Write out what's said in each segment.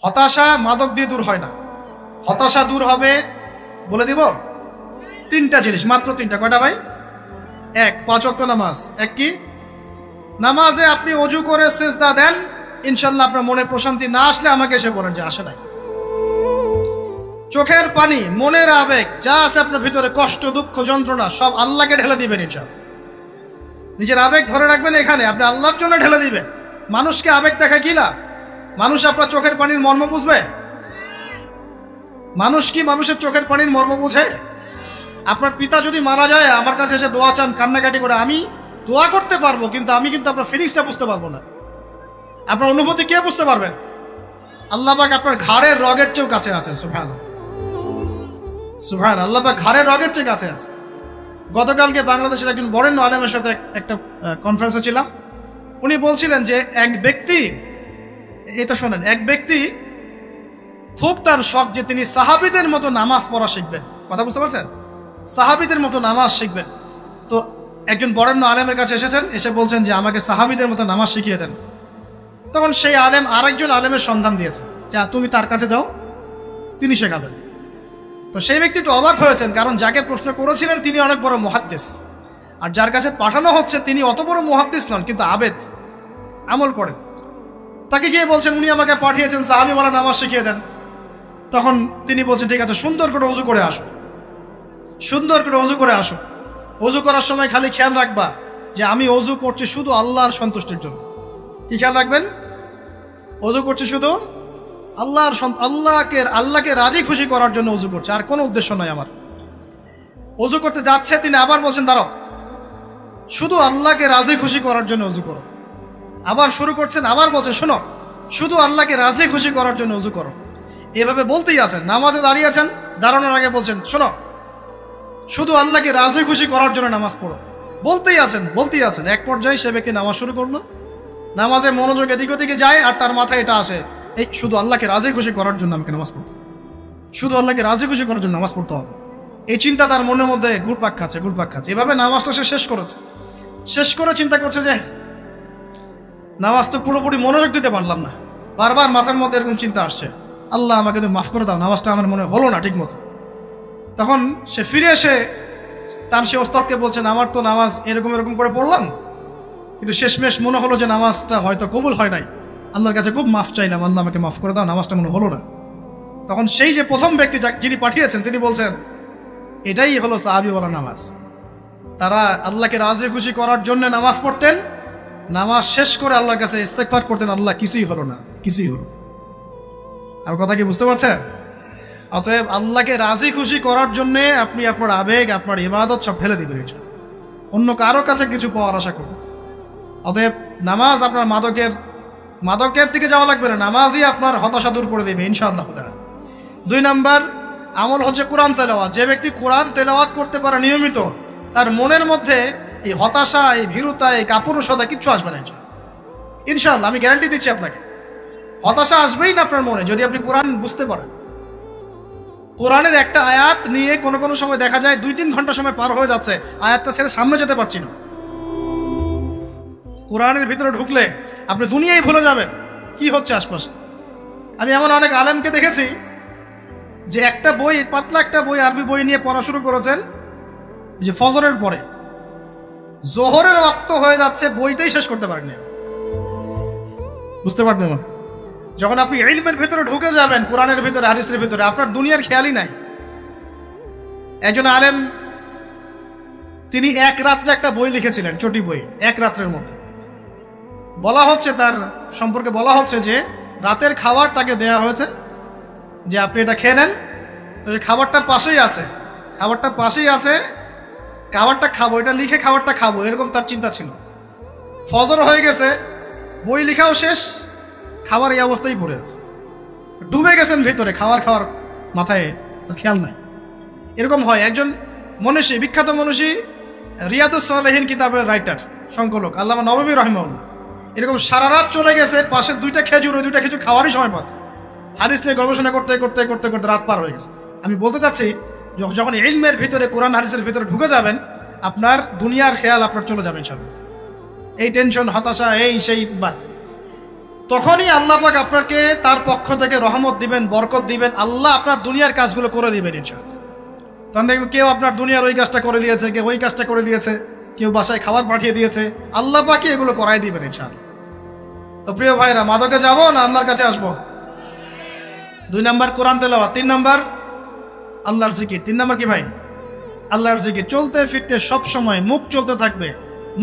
হতাশা মাদক দিয়ে দূর হয় না। হতাশা দূর হবে, বলে দিব, তিনটা জিনিস, মাত্র তিনটা। কয়টা ভাই? এক, 5 ওয়াক্ত নামাজ। এক কি? নামাজে আপনি অজু করে সেজদা দেন, ইনশাল্লাহ আপনার মনে প্রশান্তি না আসলে আমাকে এসে বলেন যে আসে নাই। চোখের পানি, মনের আবেগ যা আছে আপনার ভিতরে, কষ্ট, দুঃখ, যন্ত্রণা, সব আল্লাহকে ঢেলে দিবেন ইনশাল্লাহ। নিজের আবেগ ধরে রাখবেন এখানে, আপনি আল্লাহর জন্য ঢেলে দিবেন। মানুষকে আবেগ দেখা কি লাভ? মানুষ আপনার চোখের পানির মর্ম বুঝবে? মানুষ কি মানুষের চোখের পানির মর্ম বুঝে? আপনার পিতা যদি মারা যায়, আমার কাছে এসে দোয়া চান কান্নাকাটি করে, আমি দোয়া করতে পারবো, কিন্তু আমি কিন্তু আপনার ফিলিংসটা বুঝতে পারবো না। আপনার অনুভূতি কে বুঝতে পারবেন? আল্লাহ পাক আপনার ঘাড়ের রগের চেয়েও কাছে আছে। সুবহানাল্লাহ, সুবহানাল্লাহ, আল্লাহ পাক ঘাড়ের রগের চেয়ে কাছে আছে। গতকালকে বাংলাদেশের একজন বরেণ্য আলেমের সাথে একটা কনফারেন্সে ছিলাম। উনি বলছিলেন যে এক ব্যক্তি, এটা শোনেন, এক ব্যক্তি খুব তার শখ যে তিনি সাহাবীদের মতো নামাজ পড়া শিখবেন। কথা বুঝতে পারছেন? সাহাবীদের মতো নামাজ শিখবেন। তো একজন বরেণ্য আলেমের কাছে এসেছেন, এসে বলছেন যে আমাকে সাহাবীদের মতো নামাজ শিখিয়ে দেন। তখন সেই আলেম আরেকজন আলেমের সন্ধান দিয়েছেন, যা তুমি তার কাছে যাও, তিনি শেখাবেন। তো সেই ব্যক্তি একটু অবাক হয়েছেন, কারণ যাকে প্রশ্ন করেছিলেন তিনি অনেক বড় মুহাদ্দিস, আর যার কাছে পাঠানো হচ্ছে তিনি অত বড় মুহাদ্দিস নন, কিন্তু আবেদ, আমল করেন। তাকে গিয়ে বলছেন উনি আমাকে পাঠিয়েছেন সাহাবীওয়ালা নামাজ শিখিয়ে দেন। তখন তিনি বলছেন ঠিক আছে, সুন্দর করে ওযু করে আসো, সুন্দর করে ওযু করে আসো। ওযু করার সময় খালি খেয়াল রাখবা যে আমি ওযু করছি শুধু আল্লাহর সন্তুষ্টির জন্য। কি খেয়াল রাখবেন? ওযু করছি শুধু আল্লাহকে রাজি খুশি করার জন্য ওযু করছে, আর কোনো উদ্দেশ্য নয় আমার। ওযু করতে যাচ্ছে, তিনি আবার বলছেন দাঁড়াও, শুধু আল্লাহকে রাজি খুশি করার জন্য ওযু করো। আবার শুরু করছেন, আবার বলছেন শোনো, শুধু আল্লাহকে রাজি খুশি করার জন্য ওযু করো। এভাবে বলতেই আছেন, নামাজে দাঁড়িয়ে আছেন, দাঁড়ানোর আগে বলছেন শোনো, শুধু আল্লাহকে রাজি খুশি করার জন্য নামাজ পড়ো। বলতেই আছেন। এক পর্যায়ে সে ব্যক্তি নামাজ শুরু করলো, নামাজে মনোযোগ এদিক ওদিকে যায়, আর তার মাথায় এটা আসে, এই শুধু আল্লাহকে রাজি খুশি করার জন্য আমাকে নামাজ পড়তে হবে, শুধু আল্লাহকে রাজি খুশি করার জন্য নামাজ পড়তে হবে। এই চিন্তা তার মনের মধ্যে ঘুরপাক খাচ্ছে। এভাবে নামাজটা সে শেষ করেছে। শেষ করে চিন্তা করছে যে নামাজ তো পুরোপুরি মনোযোগ দিতে পারলাম না, বারবার মাথার মধ্যে এরকম চিন্তা আসছে, আল্লাহ আমাকে তুমি মাফ করে দাও, নামাজটা আমার মনে হলো না ঠিক মতো। তখন সে ফিরে এসে তার সে ওস্তাদকে বলছেন আমার তো নামাজ এরকম করে পড়লাম, কিন্তু শেষমেশ মনে হলো যে নামাজটা হয়তো কবুল হয় নাই, আল্লাহর কাছে খুব মাফ চাইলাম, আল্লাহ আমাকে মাফ করে দাও, নামাজটা মনে হলো না। তখন সেই যে প্রথম ব্যক্তি যিনি পাঠিয়েছেন তিনি বলছেন এটাই হলো সাহাবীওয়ালা নামাজ। তারা আল্লাহকে রাজি খুশি করার জন্য নামাজ পড়তেন, নামাজ শেষ করে আল্লাহর কাছে ইস্তেগফার করতেন, আল্লাহ কিছুই হলো না, কিছুই হলো। আমার কথা কি বুঝতে পারছেন? অতএব আল্লাহকে রাজি খুশি করার জন্যে আপনি আপনার আবেগ, আপনার ইবাদত সব ফেলে দিবেন, এটা অন্য কারো কাছে কিছু পাওয়ার আশা করুন। অতএব নামাজ আপনার মাদকের দিকে যাওয়া লাগবে না, নামাজই আপনার হতাশা দূর করে দেবে ইনশাআল্লাহ। 2 নাম্বার আমল হচ্ছে কোরআন তেলাওয়াত। যে ব্যক্তি কোরআন তেলাওয়াত করতে পারে নিয়মিত, তার মনের মধ্যে এই হতাশা, এই ভীরুতা, এই কাপুরুষতা কিচ্ছু আসবে না ইনশাআল্লাহ। আমি গ্যারান্টি দিচ্ছি আপনাকে, হতাশা আসবেই না আপনার মনে যদি আপনি কোরআন বুঝতে পারেন। কোরআনের একটা আয়াত নিয়ে কোনো সময় দেখা যায় 2-3 ঘন্টা সময় পার হয়ে যাচ্ছে, আয়াতটা ছেড়ে সামনে যেতে পারছি না। কোরআনের ভিতরে ঢুকলে আপনি দুনিয়ায় ভুলে যাবেন কি হচ্ছে আশপাশে। আমি এমন অনেক আলেমকে দেখেছি যে একটা বই, পাতলা একটা বই, আরবি বই নিয়ে পড়া শুরু করেছেন, যে ফজরের পরে জোহরের ওয়াক্ত হয়ে যাচ্ছে, বইটাই শেষ করতে পারেননি। বুঝতে পারবেন না? যখন আপনি ইলমের ভিতরে ঢুকে যাবেন, কোরআনের ভিতরে, হাদিসের ভিতরে, আপনার দুনিয়ার খেয়ালই নাই। একজন আলেম তিনি এক রাত্রে একটা বই লিখেছিলেন, চটি বই, এক রাত্রের মধ্যে। বলা হচ্ছে তার সম্পর্কে বলা হচ্ছে যে রাতের খাবার তাকে দেয়া হয়েছে যে আপনি এটা খেয়ে নেন। তো খাবারটা পাশেই আছে, খাবারটা খাবো, এটা লিখে খাবারটা খাবো, এরকম তার চিন্তা ছিল। ফজর হয়ে গেছে, বই লেখাও শেষ, খাবার এই অবস্থায় পড়ে আছে, ডুবে গেছেন ভিতরে, খাওয়ার মাথায় খেয়াল নাই। এরকম হয়। একজন মনীষী, বিখ্যাত মনীষী, রিয়াদুস সালেহীন কিতাবের রাইটার, সংকলক আল্লামা নববী রাহিমাহুল্লাহ, এরকম সারা রাত চলে গেছে, পাশে 2টা খেজুর, ওই 2টা খেজুর খাওয়ারই সময় পায়, হাদিস নিয়ে গবেষণা করতে রাত পার হয়ে গেছে। আমি বলতে চাচ্ছি, যখন ইলমের ভিতরে, কোরআন হাদিসের ভিতরে ঢুকে যাবেন, আপনার দুনিয়ার খেয়াল আপনার চলে যাবে ইনশাআল্লাহ। এই টেনশন, হতাশা, এই সেই বাদ। তখনই আল্লাহ পাক আপনাকে তার পক্ষ থেকে রহমত দিবেন, বরকত দিবেন, আল্লাহ আপনার দুনিয়ার কাজগুলো করে দিবেন ইনশাআল্লাহ। তখন দেখবেন কেউ আপনার দুনিয়ার ওই কাজটা করে দিয়েছে, কেউ ওই কাজটা করে দিয়েছে, কেউ বাসায় খাবার পাঠিয়ে দিয়েছে, আল্লাহ পাকই এগুলো করাই দিবেন ইনশাআল্লাহ। তো প্রিয় ভাইরা, মাদকে যাব না আল্লাহর কাছে আসবো? 2 নাম্বার কোরআন তেলাওয়াত, 3 নাম্বার আল্লাহর জিকির। 3 নাম্বার কি ভাই? আল্লাহর জিকির। চলতে ফিরতে সব সময় মুখ চলতে থাকবে,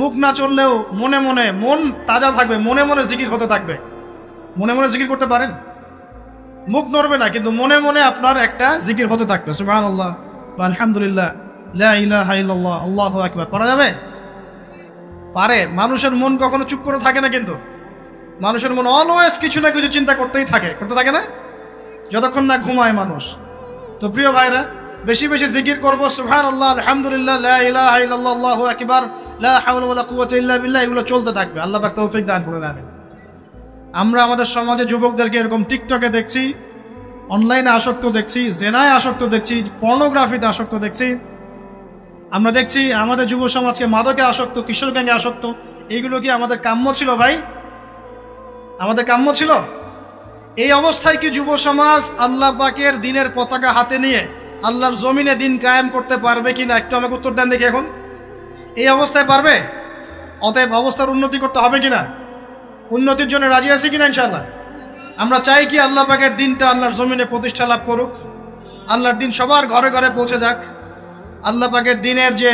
মুখ না চললেও মনে মনে মন তাজা থাকবে, মনে মনে জিকির হতে থাকবে। মনে মনে জিকির করতে পারেন? মুখ নড়বে না, কিন্তু মনে মনে আপনার একটা জিকির হতে থাকবে, সুবহানাল্লাহ বা আলহামদুলিল্লাহ, লা ইলাহা ইল্লাল্লাহ, আল্লাহু আকবার। পারা যাবে? পারে। মানুষের মন কখনো চুপ করে থাকে না, কিন্তু মানুষের মন অলওয়েজ কিছু না কিছু চিন্তা করতেই থাকে, করতে থাকে না, যতক্ষণ না ঘুমায় মানুষ। তো প্রিয় ভাইরা, বেশি বেশি জিকির করবো, সুবহানাল্লাহ, আলহামদুলিল্লাহ, লা ইলাহা ইল্লাল্লাহ, আল্লাহু আকবার, লা হাওলা ওয়ালা কুওয়াতা ইল্লা বিল্লাহ, এগুলো চলতে থাকবে। আল্লাহ পাক তৌফিক দান করুন, আমিন। আমরা আমাদের সমাজে যুবকদেরকে এরকম টিকটকে দেখছি, অনলাইনে আসক্ত দেখছি, জেনায় আসক্ত দেখছি, পর্নোগ্রাফিতে আসক্ত দেখছি। আমরা দেখছি আমাদের যুব সমাজকে মাদকে আসক্ত, কিশোর গ্যাংয়ে আসক্ত। এইগুলো কি আমাদের কাম্য ছিল ভাই? আমাদের কাম্য ছিল? এই অবস্থায় কি যুব সমাজ আল্লাহ পাকের দিনের পতাকা হাতে নিয়ে আল্লাহর জমিনে দিন কায়েম করতে পারবে কিনা, একটু আমাকে উত্তর দেন দেখি। এখন এই অবস্থায় পারবে? অতএব অবস্থার উন্নতি করতে হবে কিনা? উন্নতির জন্য রাজি আছি কিনা ইনশাআল্লাহ? আমরা চাই কি আল্লাহ পাকের দিনটা আল্লাহর জমিনে প্রতিষ্ঠা লাভ করুক, আল্লাহর দিন সবার ঘরে ঘরে পৌঁছে যাক, আল্লাহ পাকের দিনের যে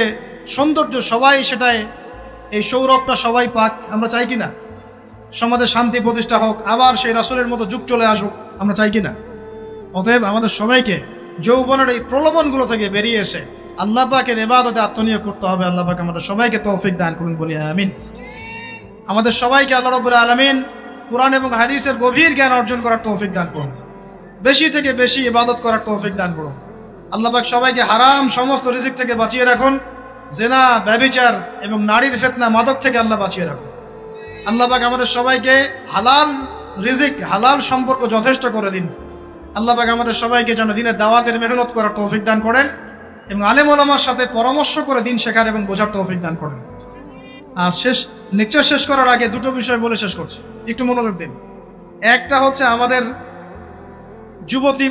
সৌন্দর্য সবাই সেটাই, এই সৌরভটা সবাই পাক। আমরা চাই কিনা? সমাজে শান্তি প্রতিষ্ঠা হোক, আবার সেই রাসূলের মতো যুগ চলে আসুক, আমরা চাই কিনা? অতএব আমাদের সবাইকে যৌবনের এই প্রলোভনগুলো থেকে বেরিয়ে এসে আল্লাহ পাকের ইবাদতে আত্মনিয়োগ করতে হবে। আল্লাহ পাক আমাদের সবাইকে তৌফিক দান করুন, বলি আমিন। আমাদের সবাইকে আল্লাহ রাব্বুল আলামিন কুরআন এবং হাদিসের গভীর জ্ঞান অর্জন করার তৌফিক দান করুন, বেশি থেকে বেশি ইবাদত করার তৌফিক দান করুন। আল্লাহ পাক সবাইকে হারাম সমস্ত রিজিক থেকে বাঁচিয়ে রাখুন, জেনা, ব্যভিচার এবং নারীর ফিতনা, মাদক থেকে আল্লাহ বাঁচিয়ে রাখুন। আল্লাহ পাক আমাদের সবাইকে হালাল রিজিক, হালাল সম্পর্ক যথেষ্ট করে দিন। আল্লাহ পাক আমাদের সবাইকে যেন দিনের দাওয়াতের মেহনত করার তৌফিক দান করেন এবং আলেম ওলামার সাথে পরামর্শ করে দিন শেখার এবং বোঝার তৌফিক দান করেন। আর লেকচার শেষ করার আগে দুটো বিষয় বলে শেষ করছি, একটু মনোযোগ দিন। একটা হচ্ছে আমাদের যুবতী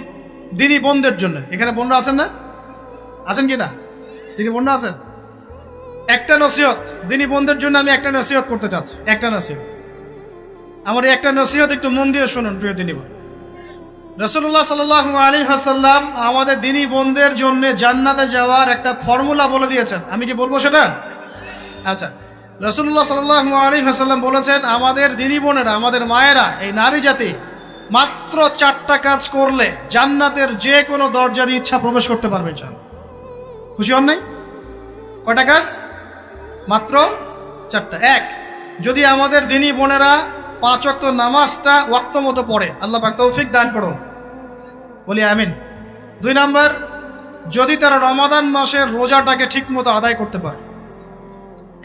দিনী বোনদের জন্য, এখানে বোনরা আছেন না? আছেন কি না? দিনী বোনরা আছেন? একটা নসিহত দিনী বোনদের জন্য আমি একটা নসিহত করতে চাচ্ছি, একটা নসিহত। আমার এই একটা নসিহত একটু মন দিয়ে শুনুন প্রিয় দিনী বোন। রাসূলুল্লাহ সাল্লাল্লাহু আলাইহি ওয়াসাল্লাম আমাদের দিনী বোনদের জন্য জান্নাতে যাওয়ার একটা ফর্মুলা বলে দিয়েছেন। আমি কি বলবো সেটা? আচ্ছা, রাসূলুল্লাহ সাল্লাল্লাহু আলাইহি ওয়াসাল্লাম বলেছেন আমাদের দিনী বোনেরা, আমাদের মায়েরা, এই নারী জাতি মাত্র 4টা কাজ করলে জান্নাতের যে কোনো দরজা দিয়ে ইচ্ছা প্রবেশ করতে পারবে। খুশি হন নাই? কয়টা কাজ? মাত্র 4টা। 1, যদি আমাদের দিনী বোনেরা 5 ওয়াক্ত নামাজটা ওয়াক্ত মতো পড়ে, আল্লাহ পাক তৌফিক দান করুন, বলি আমিন। 2 নাম্বার, যদি তারা রমাদান মাসের রোজাটাকে ঠিক মতো আদায় করতে পারে।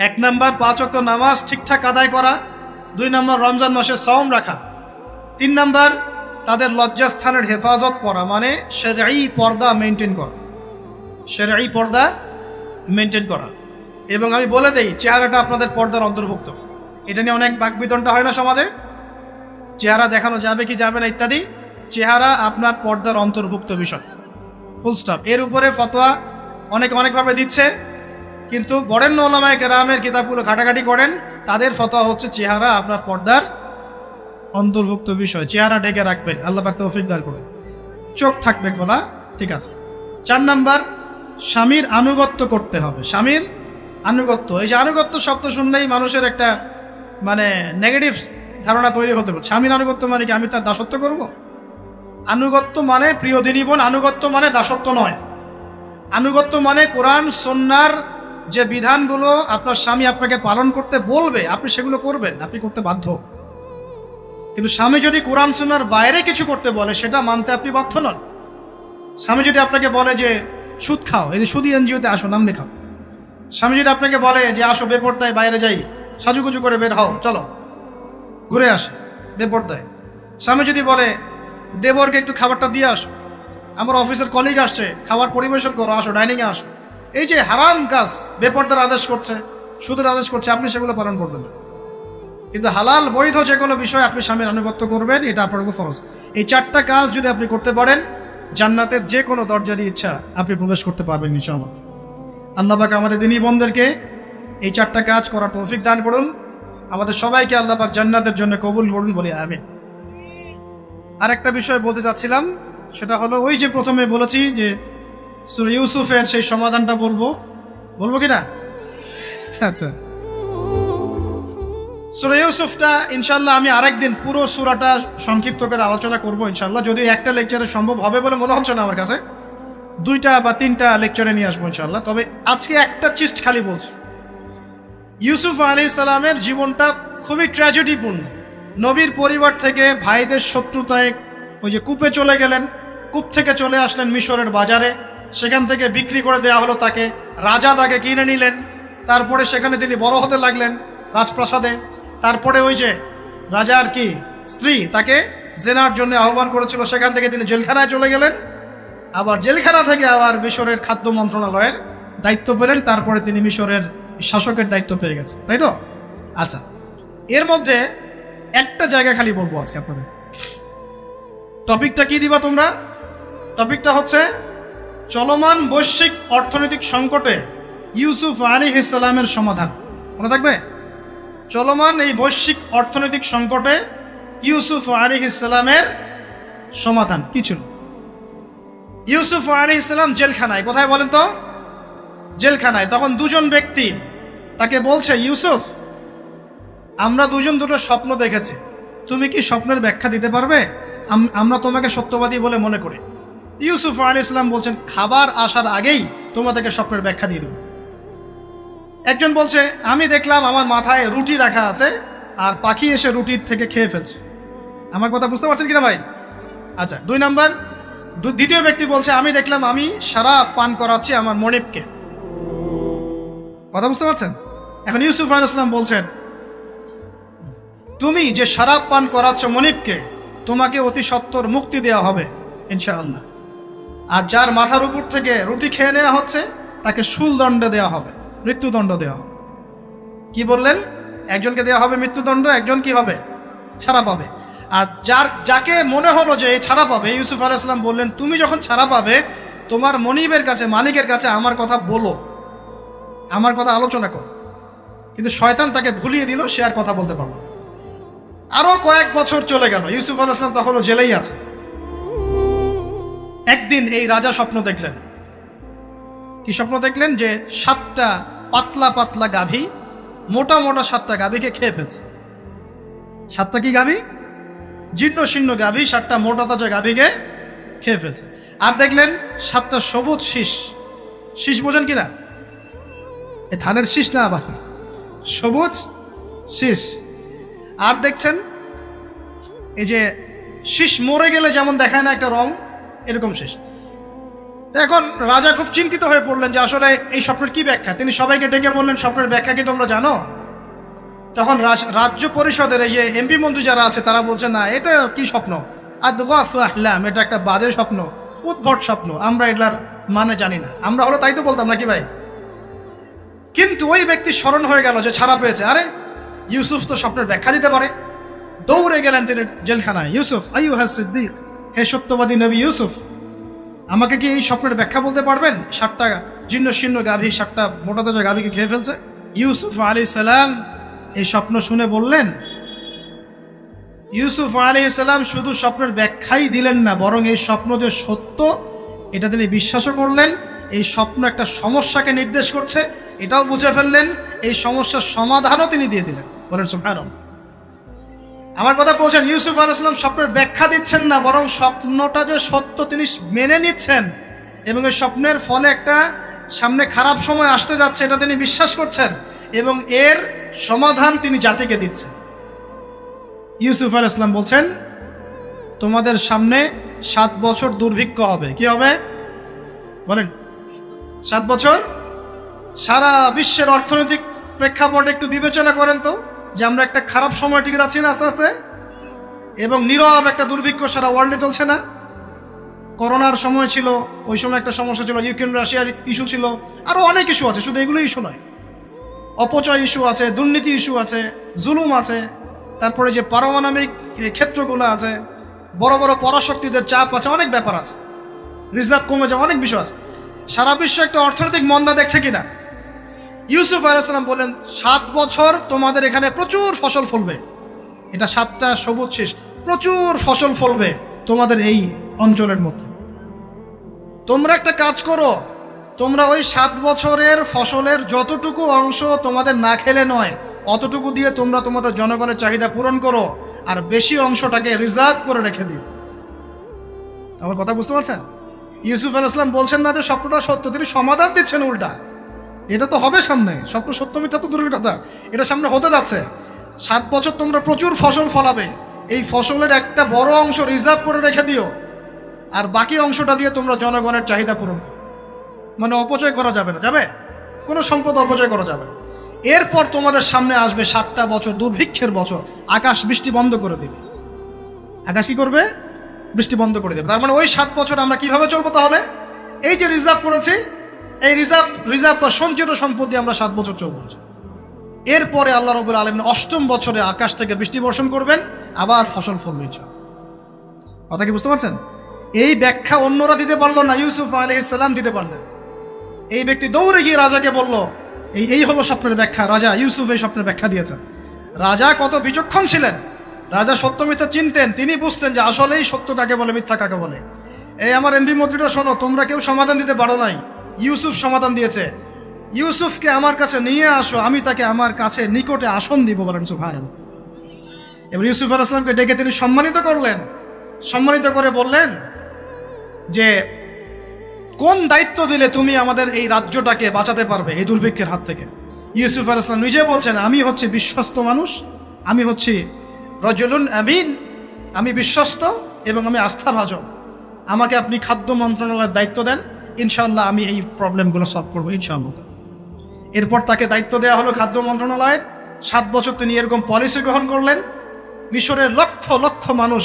1 নাম্বার 5 ওয়াক্ত নামাজ ঠিকঠাক আদায় করা, 2 নাম্বার রমজান মাসে সওম রাখা, 3 নাম্বার তাদের লজ্জাস্থানের হেফাজত করা, মানে শরঈ পর্দা মেনটেন করা, শরঈ পর্দা মেনটেন করা। এবং আমি বলে দেই, চেহারাটা আপনাদের পর্দার অন্তর্ভুক্ত। এটা নিয়ে অনেক বাকবিতণ্ডা হয় না সমাজে, চেহারা দেখানো যাবে কি যাবে না ইত্যাদি। চেহারা আপনার পর্দার অন্তর্ভুক্ত বিষয়, ফুল স্টপ। এর উপরে ফতোয়া অনেকভাবে দিচ্ছে, কিন্তু বরেণ্য উলামায়ে কেরামের কিতাবগুলো ঘাটাঘাটি করেন, তাদের ফতোয়া হচ্ছে চেহারা আপনার পর্দার অন্তর্ভুক্ত বিষয়, চেহারা ঢেকে রাখবেন, আল্লাহ পাক তৌফিক দান করুন। চোখ থাকবে খোলা, ঠিক আছে। 4 নাম্বার, স্বামীর আনুগত্য করতে হবে। স্বামীর আনুগত্য, এই যে আনুগত্য শব্দ শুনলেই মানুষের একটা মানে নেগেটিভ ধারণা তৈরি হতে পারে। স্বামীর আনুগত্য মানে কি আমি তার দাসত্ব করব? আনুগত্য মানে, প্রিয় দিনী বোন, আনুগত্য মানে দাসত্ব নয়। আনুগত্য মানে কোরআন সুন্নাহর যে বিধানগুলো আপনার স্বামী আপনাকে পালন করতে বলবে, আপনি সেগুলো করবেন, আপনি করতে বাধ্য। কিন্তু স্বামী যদি কোরআন সুন্নাহর বাইরে কিছু করতে বলে, সেটা মানতে আপনি বাধ্য নন। স্বামী যদি আপনাকে বলে যে সুদ খাও, এই সুদি এনজিওতে আসো, নাম লেখাও। স্বামী যদি আপনাকে বলে যে আসো বেপরদায় বাইরে যাই, সাজুগুজু করে বের হও, চলো ঘুরে আসে বেপরদায়। স্বামী যদি বলে দেবরকে একটু খাবারটা দিয়ে আসো, আমার অফিসের কলিগ আসছে, খাবার পরিবেশন করো, আসো ডাইনিংয়ে আসো। এই যে হারাম কাজ, বেপরদার আদেশ করছে, সুদের আদেশ করছে, আপনি সেগুলো পালন করবেন না। কিন্তু হালাল বৈধ যে কোনো বিষয় আপনি স্বামীর আনুগত্য করবেন, এটা আপনার উপর ফরজ। এই 4টা কাজ যদি আপনি করতে পারেন, জান্নাতের যে কোনো দরজা দিয়ে ইচ্ছা আপনি প্রবেশ করতে পারবেন ইনশাআল্লাহ। আল্লাহ পাক আমাদের দিনী বন্ধুদেরকে এই 4টা কাজ করার তৌফিক দান করুন। আমাদের সবাইকে আল্লাহ পাক জান্নাতের জন্য কবুল করুন বলি আমিন। আরেকটা বিষয় বলতে চাচ্ছিলাম, সেটা হলো ওই যে প্রথমে বলেছি যে সূরা ইউসুফের সেই সমাধানটা বলবো কি না? আচ্ছা, সূরা ইউসুফটা ইনশাআল্লাহ আমি আরেকদিন পুরো সূরাটা সংক্ষিপ্ত করে আলোচনা করব ইনশাআল্লাহ। যদি একটা লেকচারে সম্ভব হবে বলে মনে হচ্ছে না আমার কাছে, 2টা বা 3টা লেকচারে নিয়ে আসবো ইনশাআল্লাহ। তবে আজকে একটা চিস্ট খালি বলছি। ইউসুফ আলাইহিস সালামের জীবনটা খুবই ট্র্যাজেডিপূর্ণ। নবীর পরিবার থেকে ভাইদের শত্রুতায় ওই যে কূপে চলে গেলেন, কূপ থেকে চলে আসলেন মিশরের বাজারে, সেখান থেকে বিক্রি করে দেওয়া হলো তাকে, রাজা তাকে কিনে নিলেন, তারপরে সেখানে তিনি বড় হতে লাগলেন রাজপ্রাসাদে। তারপরে ওই যে রাজার কি স্ত্রী তাকে জেনার জন্য আহ্বান করেছিল, সেখান থেকে তিনি জেলখানায় চলে গেলেন, আবার জেলখানা থেকে আবার মিশরের খাদ্য মন্ত্রণালয়ের দায়িত্ব পেলেন, তারপরে তিনি মিশরের শাসকের দায়িত্ব পেয়ে গেছেন, তাই তো? আচ্ছা, এর মধ্যে একটা জায়গা খালি বলবো আজকে আপনাদের। টপিকটা কি দিবা তোমরা? টপিকটা হচ্ছে চলমান বৈশ্বিক অর্থনৈতিক সংকটে ইউসুফ আলাইহিস সালামের সমাধান। মনে থাকবে? চলমান এই বৈশ্বিক অর্থনৈতিক সংকটে ইউসুফ আলাইহিস সালামের সমাধান কি ছিল? ইউসুফ আলাইহিস সালাম জেলখানায়, কোথায় বলেন তো? জেলখানায়। তখন দুজন ব্যক্তি তাকে বলছে, ইউসুফ, আমরা দুজন দুটো স্বপ্ন দেখেছি, তুমি কি স্বপ্নের ব্যাখ্যা দিতে পারবে? আমরা তোমাকে সত্যবাদী বলে মনে করি। ইউসুফ আলাইহিস সালাম বলছেন, খাবার আসার আগেই তোমাদেরকে স্বপ্নের ব্যাখ্যা দিয়ে দেব। একজন বলছে, আমি দেখলাম আমার মাথায় রুটি রাখা আছে আর পাখি এসে রুটির থেকে খেয়ে ফেলছে। আমার কথা বুঝতে পারছেন কিনা ভাই? আচ্ছা, 2 নাম্বার, দ্বিতীয় ব্যক্তি বলছে, আমি দেখলাম আমি শরাব পান করাচ্ছি আমার মনিবকে। কথা বুঝতে পারছেন? এখন ইউসুফ আলাইহিস সালাম বলছেন, তুমি যে শরাব পান করাচ্ছ মনিবকে, তোমাকে অতি সত্বর মুক্তি দেওয়া হবে ইনশাআল্লাহ। আর যার মাথার উপর থেকে রুটি খেয়ে নেওয়া হচ্ছে তাকে শুলদণ্ড দেওয়া হবে, মৃত্যুদণ্ড দেওয়া হবে। কি বললেন? একজনকে দেওয়া হবে মৃত্যুদণ্ড, একজন কি হবে? ছাড়া পাবে। আর যাকে মনে হলো যে এই ছাড়া পাবে, ইউসুফ আলাইহিস সালাম বললেন, তুমি যখন ছাড়া পাবে তোমার মনিবের কাছে, মালিকের কাছে আমার কথা বলো, আমার কথা আলোচনা করো। কিন্তু শয়তান তাকে ভুলিয়ে দিল, সে আর কথা বলতে পারল। আরো কয়েক বছর চলে গেল, ইউসুফ আলাইহিস সালাম তখনও জেলেই আছে। একদিন এই রাজা স্বপ্ন দেখলেন। কি স্বপ্ন দেখলেন? যে 7টা পাতলা পাতলা গাভী, মোটা মোটা 7টা গাভীকে খেয়ে ফেলছে। 7টা কি গাভী? জীর্ণ শীর্ণ গাভী, 7টা মোটা তাজা গাভীকে খেয়ে ফেলছে। আর দেখলেন 7টা সবুজ শীষ। শীষ বোঝেন কিনা? এই ধানের শীষ না, আবার সবুজ শীষ। আর দেখছেন এই যে শীষ মরে গেলে যেমন দেখায় না একটা রং, এরকম শীষ। এখন রাজা খুব চিন্তিত হয়ে পড়লেন যে আসলে এই স্বপ্নের কি ব্যাখ্যা। তিনি সবাইকে ডেকে বললেন, স্বপ্নের ব্যাখ্যা কি তোমরা জানো? তখন রাজ্য পরিষদের এই যে এমপি মন্ত্রী যারা আছে তারা বলছে, না, এটা কি স্বপ্ন, আদগাফলাম, এটা একটা বাজে স্বপ্ন, উদ্ভট স্বপ্ন, আমরা এটার মানে জানি না। আমরা হলো তাই তো বলতাম নাকি ভাই? কিন্তু ওই ব্যক্তি স্মরণ হয়ে গেল যে ছাড়া পেয়েছে, আরে ইউসুফ তো স্বপ্নের ব্যাখ্যা দিতে পারে। দৌড়ে গেলেন তিনি জেলখানায়। ইউসুফ আইয়ুহা সিদ্দিক, হে সত্যবাদী নবী ইউসুফ, আমাকে কি এই স্বপ্নের ব্যাখ্যা বলতে পারবেন? 7টা জীর্ণ শীর্ণ গাভী 7টা মোটা তাজা গাভীকে খেয়ে ফেলছে। ইউসুফ আলাইহিস সালাম এই স্বপ্ন শুনে বললেন, ইউসুফ আলাইহিস সালাম শুধু স্বপ্নের ব্যাখ্যাই দিলেন না, বরং এই স্বপ্ন যে সত্য এটা তিনি বিশ্বাসও করলেন। এই স্বপ্ন একটা সমস্যাকে নির্দেশ করছে এটাও বুঝে ফেললেন, এই সমস্যার সমাধানও তিনি দিয়ে দিলেন। বলেন সুবহানাল্লাহ। আমার কথা বলছেন, ইউসুফ আলাইহিস সালাম স্বপ্নের ব্যাখ্যা দিচ্ছেন না, বরং স্বপ্নটা যে সত্য তিনি মেনে নিচ্ছেন এবং এই স্বপ্নের ফলে একটা সামনে খারাপ সময় আসতে যাচ্ছে এটা তিনি বিশ্বাস করছেন এবং এর সমাধান তিনি জাতিকে দিচ্ছেন। ইউসুফ আলাইহিস সালাম বলছেন, তোমাদের সামনে 7 বছর দুর্ভিক্ষ হবে। কি হবে বলেন? 7 বছর। সারা বিশ্বের অর্থনৈতিক প্রেক্ষাপট একটু বিবেচনা করেন তো, যে আমরা একটা খারাপ সময় টিকে যাচ্ছি না আস্তে আস্তে, এবং নীরব একটা দুর্ভিক্ষ সারা ওয়ার্ল্ডে চলছে না? করোনার সময় ছিল, ওই সময় একটা সমস্যা ছিল, ইউক্রেন রাশিয়ার ইস্যু ছিল, আরও অনেক ইস্যু আছে, শুধু এগুলো ইস্যু নয়, অপচয় ইস্যু আছে, দুর্নীতি ইস্যু আছে, জুলুম আছে, তারপরে যে পারমাণবিক ক্ষেত্রগুলো আছে, বড় বড় পরাশক্তিদের চাপ আছে, অনেক ব্যাপার আছে, রিজার্ভ কমে যাওয়া, অনেক বিষয় আছে। সারা বিশ্ব একটা অর্থনৈতিক মন্দা দেখছে কিনা? ইউসুফ আলাইহিস সালাম বলেন 7 বছর তোমাদের এখানে প্রচুর ফসল ফলবে। এটা 7টা সবুজ শীষ, প্রচুর ফসল ফলবে তোমাদের এই অঞ্চলের মধ্যে। তোমরা একটা কাজ করো, তোমরা ওই 7 বছরের ফসলের যতটুকু অংশ তোমাদের না খেলে নয়, অতটুকু দিয়ে তোমরা তোমাদের জনগণের চাহিদা পূরণ করো, আর বেশি অংশটাকে রিজার্ভ করে রেখে দিও। আমার কথা বুঝতে পারছেন? ইউসুফ আলাইহিস সালাম বলছেন না যে স্বপ্নটা সত্য, তিনি সমাধান দিচ্ছেন উল্টা। এটা তো হবে সামনে, স্বপ্ন সত্য মিথ্যা তো দূরের কথা, এটা সামনে হতে যাচ্ছে। 7 বছর তোমরা প্রচুর ফসল ফলাবে, এই ফসলের একটা বড় অংশ রিজার্ভ করে রেখে দিও, আর বাকি অংশটা দিয়ে তোমরা জনগণের চাহিদা পূরণ করো। মানে অপচয় করা যাবে না, যাবে কোনো সম্পদ অপচয় করা যাবে না। এরপর তোমাদের সামনে আসবে 7টা বছর দুর্ভিক্ষের বছর, আকাশ বৃষ্টি বন্ধ করে দেবে। আকাশ কি করবে? বৃষ্টি বন্ধ করে দেবে। তার মানে ওই 7 বছর আমরা কিভাবে চলবো তাহলে? এই যে রিজার্ভ করেছি, এই রিজার্ভ বা সঞ্চিত সম্পদ দিয়ে আমরা 7 বছর চলবো। এরপরে আল্লাহ রাব্বুল আলামিন 8ম বছরে আকাশ থেকে বৃষ্টি বর্ষণ করবেন, আবার ফসল ফলবে। কথা কি বুঝতে পারছেন? এই ব্যাখ্যা অন্যরা দিতে পারলো না, ইউসুফ আলাইহিস সালাম দিতে পারলেন। এই ব্যক্তি দৌড়ে গিয়ে রাজাকে বলল, এই হলো স্বপ্নের ব্যাখ্যা। রাজা ইউসুফ এই স্বপ্নের ব্যাখ্যা দিয়েছেন। রাজা কত বিচক্ষণ ছিলেন, রাজা সত্য মিথ্যা চিনতেন। তিনি বুঝতেন যে আসলেই সত্য কাকে বলে, মিথ্যা কাকে বলে। এই আমার এমপি মন্ত্রীরা শোনো, তোমরা কেউ সমাধান দিতে পারো নাই, ইউসুফ সমাধান দিয়েছে। ইউসুফকে আমার কাছে নিয়ে আসো, আমি তাকে আমার কাছে নিকটে আসন দিব। বলেন সুবহানাল্লাহ। এবার ইউসুফ আলাইহিস সালামকে ডেকে তিনি সম্মানিত করলেন, সম্মানিত করে বললেন যে কোন দায়িত্ব দিলে তুমি আমাদের এই রাজ্যটাকে বাঁচাতে পারবে এই দুর্ভিক্ষের হাত থেকে। ইউসুফ আলাইহিস সালাম নিজে বলছেন, আমি হচ্ছে বিশ্বস্ত মানুষ, আমি হচ্ছি রাজুলুন আমিন, আমি বিশ্বস্ত এবং আমি আস্থাভাজন। আমাকে আপনি খাদ্য মন্ত্রণালয়ের দায়িত্ব দেন, ইনশাআল্লাহ আমি এই প্রবলেমগুলো সলভ করবো ইনশাআল্লাহ। এরপর তাকে দায়িত্ব দেওয়া হলো খাদ্য মন্ত্রণালয়ের। 7 বছর তিনি এরকম পলিসি গ্রহণ করলেন। মিশরের লক্ষ লক্ষ মানুষ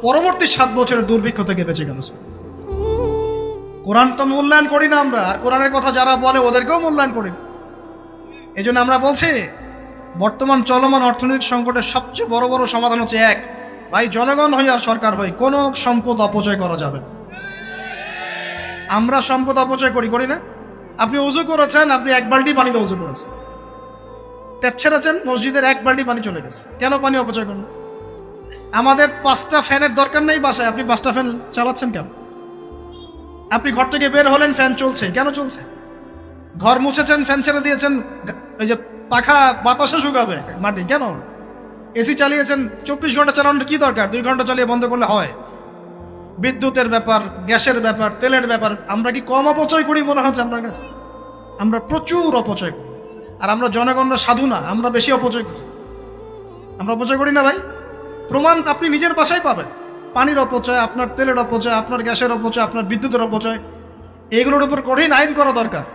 পরবর্তী 7 বছরের দুর্ভিক্ষ থেকে বেঁচে গেল। কোরআন তো মূল্যায়ন করি না আমরা, আর কোরআনের কথা যারা বলে ওদেরকেও মূল্যায়ন করি। এই জন্য আমরা বলছি, বর্তমান চলমান অর্থনৈতিক সংকটের সবচেয়ে বড় বড় সমাধান হচ্ছে এক, ভাই জনগণ হই আর সরকার হই, কোনো সম্পদ অপচয় করা যাবে না। আমরা সম্পদ অপচয় করি না? আপনি উজু করেছেন, আপনি 1 বালতি পানিতে উজু করেছেন, ট্যাপ ছেড়েছেন, মসজিদের 1 বালতি পানি চলে গেছে, কেন পানি অপচয় করলেন? আমাদের 5টা ফ্যানের দরকার নেই বাসায়, আপনি 5টা ফ্যান চালাচ্ছেন কেন? আপনি ঘর থেকে বের হলেন, ফ্যান চলছে, কেন চলছে? ঘর মুছেছেন, ফ্যান ছেড়ে দিয়েছেন, এই যে পাখা বাতাসে শুকাবে মাটি, কেন? এসি চালিয়েছেন, 24 ঘন্টা চালানোর কি দরকার? 2 ঘন্টা চালিয়ে বন্ধ করলে হয়। বিদ্যুতের ব্যাপার, গ্যাসের ব্যাপার, তেলের ব্যাপার, আমরা কি কম অপচয় করি মনে হচ্ছে আপনার কাছে? আমরা প্রচুর অপচয় করি। আর আমরা জনগণরা সাধু না, আমরা বেশি অপচয় করি। আমরা অপচয় করি না ভাই? প্রমাণ আপনি নিজের বাসায় পাবেন। পানির অপচয়, আপনার তেলের অপচয়, আপনার গ্যাসের অপচয়, আপনার বিদ্যুতের অপচয়, এগুলোর উপর কঠিন আইন করা দরকার।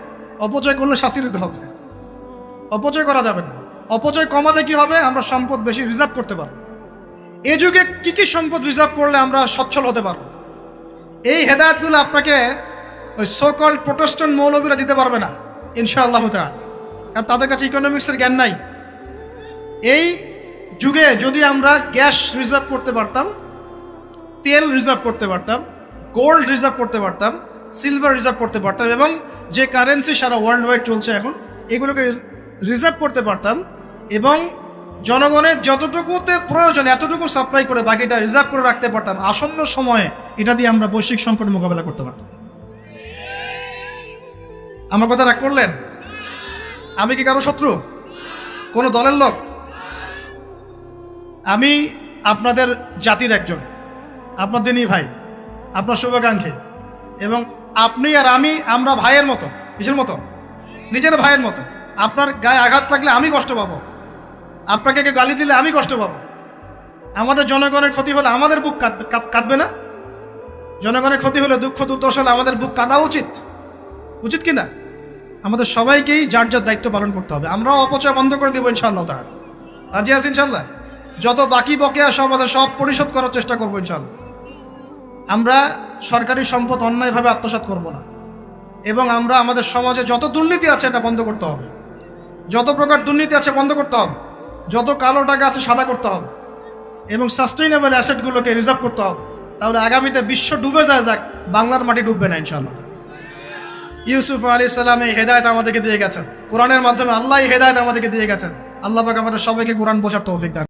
অপচয় করলে শাস্তি দিতে হবে, অপচয় করা যাবে না। অপচয় কমালে কি হবে? আমরা সম্পদ বেশি রিজার্ভ করতে পারবো। এই যুগে কি কি সম্পদ রিজার্ভ করলে আমরা সচ্ছল হতে পারবো, এই হেদায়েতগুলো আপনাকে ওই সোকল প্রোটেস্ট্যান্ট মৌলবীরা দিতে পারবে না ইনশাআল্লাহ তাআলা, কারণ তাদের কাছে ইকোনমিক্সের জ্ঞান নাই। এই যুগে যদি আমরা গ্যাস রিজার্ভ করতে পারতাম, তেল রিজার্ভ করতে পারতাম, গোল্ড রিজার্ভ করতে পারতাম, সিলভার রিজার্ভ করতে পারতাম, এবং যে কারেন্সি সারা ওয়ার্ল্ড ওয়াইড চলছে এখন, এগুলোকে রিজার্ভ করতে পারতাম, এবং জনগণের যতটুকুতে প্রয়োজন এতটুকু সাপ্লাই করে বাকিটা রিজার্ভ করে রাখতে পারতাম, আসন্ন সময়ে এটা দিয়ে আমরা বৈশ্বিক সংকট মোকাবেলা করতে পারতাম। আমার কথা রাগ করলেন? আমি কি কারো শত্রু, কোনো দলের লোক? আমি আপনাদের জাতির একজন, আপনার দিনই ভাই, আপনার শুভাকাঙ্ক্ষী, এবং আপনি আর আমরা ভাইয়ের মতো। কিসের মতো? নিজের ভাইয়ের মতো। আপনার গায়ে আঘাত লাগলে আমি কষ্ট পাবো, আপনাকে কেউ গালি দিলে আমি কষ্ট পাবো। আমাদের জনগণের ক্ষতি হলে আমাদের বুক কাঁদবে না? জনগণের ক্ষতি হলে, দুঃখ দুর্দশা হলে আমাদের বুক কাঁদা উচিত, উচিত কি না? আমাদের সবাইকেই যার যার দায়িত্ব পালন করতে হবে। আমরাও অপচয় বন্ধ করে দেবো ইনশাআল্লাহ তাআলা। রাজি আছি ইনশাআল্লাহ? যত বাকি বকেয়া সব আছে সব পরিশোধ করার চেষ্টা করবো ইনশাআল্লাহ। আমরা সরকারি সম্পদ অন্যায়ভাবে আত্মসাৎ করব না, এবং আমরা আমাদের সমাজে যত দুর্নীতি আছে এটা বন্ধ করতে হবে, যত প্রকার দুর্নীতি আছে বন্ধ করতে হবে, যত কালো টাকা আছে সাদা করতে হবে। এবং সাস্টেইনেবল অ্যাসেটগুলোকে রিজার্ভ করতে হবে, তাহলে আগামীতে বিশ্ব ডুবে যায় যাক, বাংলার মাটি ডুববে না ইনশাআল্লাহ। ইউসুফ আলাইহিস সালাম এই হেদায়েত আমাদেরকে দিয়ে গেছেন, কোরআনের মাধ্যমে আল্লাহ এই হেদায়েত আমাদেরকে দিয়ে গেছেন। আল্লাহ পাক আমাদের সবাইকে কোরআন বোঝার তৌফিক দান।